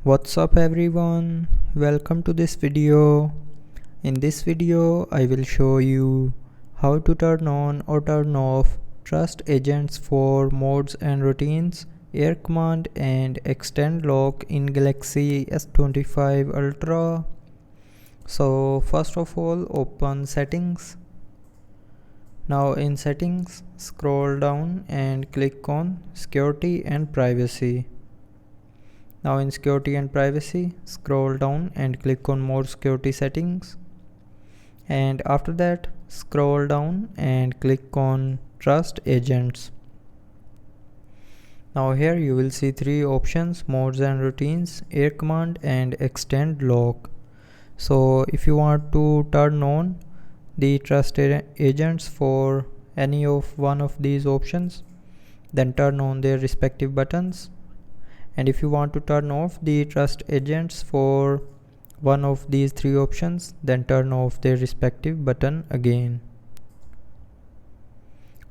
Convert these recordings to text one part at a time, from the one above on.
What's up everyone, welcome to this video. In this video I will show you how to turn on or turn off trust agents for modes and routines, air command and extend lock in Galaxy S25 Ultra. So first of all, open settings. Now in settings, scroll down and click on security and privacy. Now in security and privacy, scroll down and click on more security settings, and after that scroll down and click on trust agents. Now here you will see three options: modes and routines, air command and extend lock. So if you want to turn on the trust agents for any of one of these options, then turn on their respective buttons. And if you want to turn off the trust agents for one of these three options, then turn off their respective button again.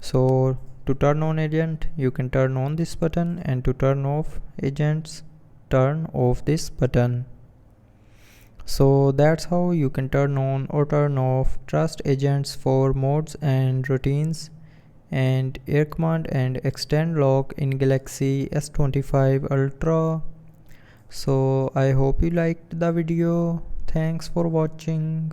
So to turn on agent, you can turn on this button, and to turn off agents, turn off this button. So that's how you can turn on or turn off trust agents for modes and routines and air command and extend lock in Galaxy S25 Ultra. So I hope you liked the video. Thanks for watching.